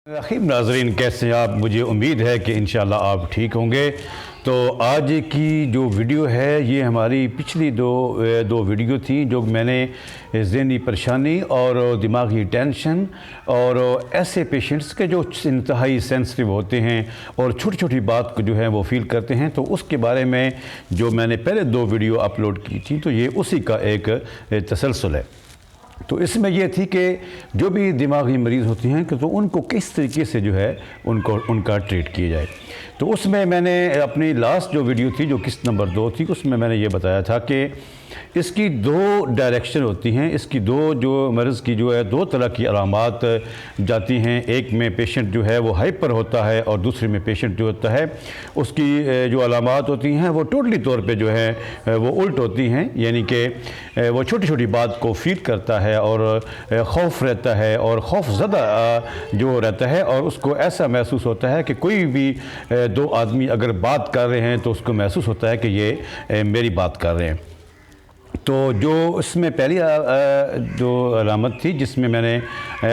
رحیم ناظرین، کیسے ہیں آپ؟ مجھے امید ہے کہ انشاءاللہ آپ ٹھیک ہوں گے۔ تو آج کی جو ویڈیو ہے یہ ہماری پچھلی دو ویڈیو تھیں جو میں نے ذہنی پریشانی اور دماغی ٹینشن اور ایسے پیشنٹس کے جو انتہائی سینسٹیو ہوتے ہیں اور چھوٹی چھوٹی بات کو جو ہے وہ فیل کرتے ہیں، تو اس کے بارے میں جو میں نے پہلے دو ویڈیو اپلوڈ کی تھی تو یہ اسی کا ایک تسلسل ہے۔ تو اس میں یہ تھی کہ جو بھی دماغی مریض ہوتی ہیں کہ تو ان کو کس طریقے سے جو ہے ان کا ٹریٹ کیا جائے۔ تو اس میں نے اپنی لاسٹ جو ویڈیو تھی جو قسط نمبر 2 تھی، اس میں نے یہ بتایا تھا کہ اس کی دو ڈائریکشن ہوتی ہیں، اس کی جو مرض کی جو ہے دو طرح کی علامات جاتی ہیں۔ ایک میں پیشنٹ جو ہے وہ ہائپر ہوتا ہے اور دوسرے میں پیشنٹ جو ہوتا ہے اس کی جو علامات ہوتی ہیں وہ ٹوٹلی طور پہ جو ہے وہ الٹ ہوتی ہیں، یعنی کہ وہ چھوٹی چھوٹی بات کو فیل کرتا ہے اور خوف رہتا ہے اور خوف زدہ جو رہتا ہے، اور اس کو ایسا محسوس ہوتا ہے کہ کوئی بھی دو آدمی اگر بات کر رہے ہیں تو اس کو محسوس ہوتا ہے کہ یہ میری بات کر رہے ہیں۔ تو جو اس میں پہلی جو علامت تھی جس میں نے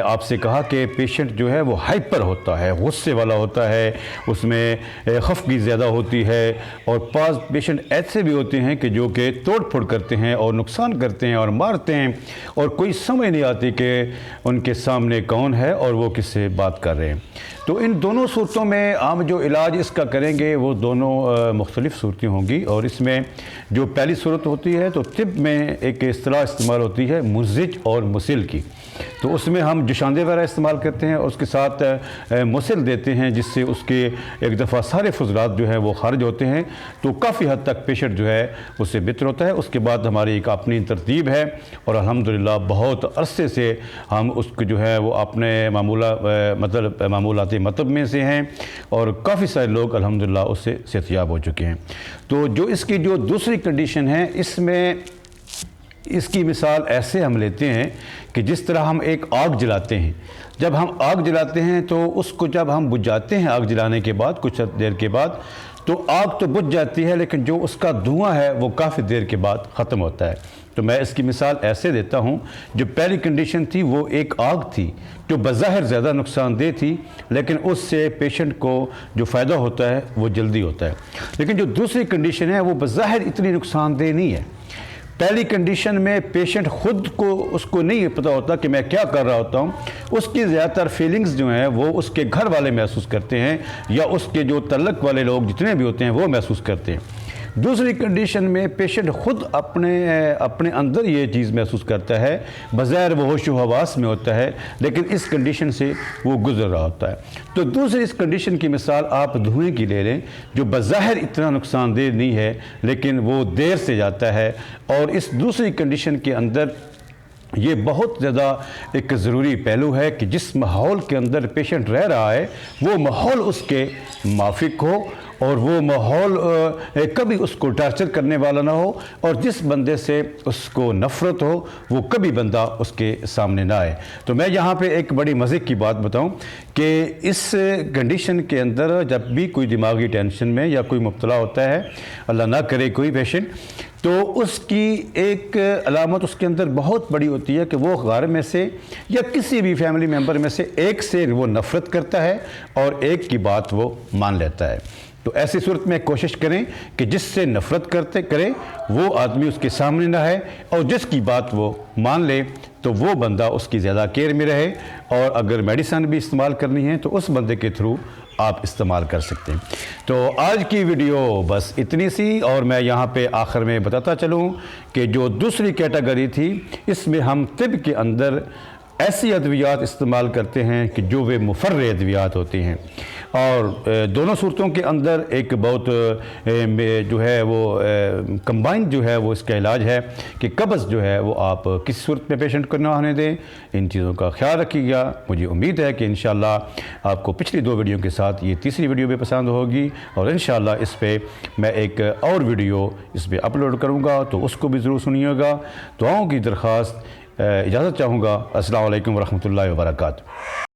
آپ سے کہا کہ پیشنٹ جو ہے وہ ہائپر ہوتا ہے، غصے والا ہوتا ہے، اس میں خفگی زیادہ ہوتی ہے، اور بعض پیشنٹ ایسے بھی ہوتے ہیں کہ جو کہ توڑ پھوڑ کرتے ہیں اور نقصان کرتے ہیں اور مارتے ہیں اور کوئی سمجھ نہیں آتی کہ ان کے سامنے کون ہے اور وہ کس سے بات کر رہے ہیں۔ تو ان دونوں صورتوں میں ہم جو علاج اس کا کریں گے وہ دونوں مختلف صورتیں ہوں گی، اور اس میں جو پہلی صورت ہوتی ہے تو طب میں ایک اصطلاح استعمال ہوتی ہے مزج اور مسل کی۔ تو اس میں ہم جوشاندے وغیرہ استعمال کرتے ہیں اور اس کے ساتھ مسل دیتے ہیں، جس سے اس کے ایک دفعہ سارے فضلات جو ہیں وہ خارج ہوتے ہیں، تو کافی حد تک پیشنٹ جو ہے اس سے بہتر ہوتا ہے۔ اس کے بعد ہماری ایک اپنی ترتیب ہے اور الحمدللہ بہت عرصے سے ہم اس کو جو ہے وہ اپنے معمولات مطلب میں سے ہیں، اور کافی سارے لوگ الحمدللہ اس سے صحتیاب ہو چکے ہیں۔ تو جو اس کی جو دوسری کنڈیشن ہے، اس میں اس کی مثال ایسے ہم لیتے ہیں کہ جس طرح ہم ایک آگ جلاتے ہیں، جب ہم آگ جلاتے ہیں تو اس کو جب ہم بجھاتے ہیں آگ جلانے کے بعد کچھ دیر کے بعد تو آگ تو بجھ جاتی ہے، لیکن جو اس کا دھواں ہے وہ کافی دیر کے بعد ختم ہوتا ہے۔ تو میں اس کی مثال ایسے دیتا ہوں، جو پہلی کنڈیشن تھی وہ ایک آگ تھی جو بظاہر زیادہ نقصان دہ تھی، لیکن اس سے پیشنٹ کو جو فائدہ ہوتا ہے وہ جلدی ہوتا ہے۔ لیکن جو دوسری کنڈیشن ہے وہ بظاہر اتنی نقصان دہ نہیں ہے۔ پہلی کنڈیشن میں پیشنٹ خود کو اس کو نہیں پتہ ہوتا کہ میں کیا کر رہا ہوتا ہوں، اس کی زیادہ تر فیلنگز جو ہیں وہ اس کے گھر والے محسوس کرتے ہیں یا اس کے جو تعلق والے لوگ جتنے بھی ہوتے ہیں وہ محسوس کرتے ہیں۔ دوسری کنڈیشن میں پیشنٹ خود اپنے اندر یہ چیز محسوس کرتا ہے، بظاہر وہ ہوش و حواس میں ہوتا ہے، لیکن اس کنڈیشن سے وہ گزر رہا ہوتا ہے۔ تو دوسری اس کنڈیشن کی مثال آپ دھوئیں کی لے لیں، جو بظاہر اتنا نقصان دہ نہیں ہے لیکن وہ دیر سے جاتا ہے، اور اس دوسری کنڈیشن کے اندر یہ بہت زیادہ ایک ضروری پہلو ہے کہ جس ماحول کے اندر پیشنٹ رہ رہا ہے وہ ماحول اس کے موافق ہو، اور وہ ماحول کبھی اس کو ٹارچر کرنے والا نہ ہو، اور جس بندے سے اس کو نفرت ہو وہ کبھی بندہ اس کے سامنے نہ آئے۔ تو میں یہاں پہ ایک بڑی مزے کی بات بتاؤں کہ اس کنڈیشن کے اندر جب بھی کوئی دماغی ٹینشن میں یا کوئی مبتلا ہوتا ہے، اللہ نہ کرے کوئی پیشنٹ، تو اس کی ایک علامت اس کے اندر بہت بڑی ہوتی ہے کہ وہ غار میں سے یا کسی بھی فیملی ممبر میں سے ایک سے وہ نفرت کرتا ہے اور ایک کی بات وہ مان لیتا ہے۔ تو ایسی صورت میں کوشش کریں کہ جس سے نفرت کرے وہ آدمی اس کے سامنے نہ ہے، اور جس کی بات وہ مان لے تو وہ بندہ اس کی زیادہ کیئر میں رہے، اور اگر میڈیسن بھی استعمال کرنی ہے تو اس بندے کے تھرو آپ استعمال کر سکتے ہیں۔ تو آج کی ویڈیو بس اتنی سی، اور میں یہاں پہ آخر میں بتاتا چلوں کہ جو دوسری کیٹیگری تھی اس میں ہم طب کے اندر ایسی ادویات استعمال کرتے ہیں کہ جو وہ مفرع ادویات ہوتی ہیں، اور دونوں صورتوں کے اندر ایک بہت جو ہے وہ کمبائنڈ جو ہے وہ اس کا علاج ہے کہ قبض جو ہے وہ آپ کس صورت میں پیشنٹ کو نہ ہونے دیں۔ ان چیزوں کا خیال رکھیے گا۔ مجھے امید ہے کہ انشاءاللہ آپ کو پچھلی دو ویڈیو کے ساتھ یہ تیسری ویڈیو بھی پسند ہوگی، اور انشاءاللہ اس پہ میں ایک اور ویڈیو اس پہ اپلوڈ کروں گا، تو اس کو بھی ضرور سنیے گا۔ دعاؤں کی درخواست، اجازت چاہوں گا۔ السلام علیکم ورحمۃ اللہ وبرکاتہ۔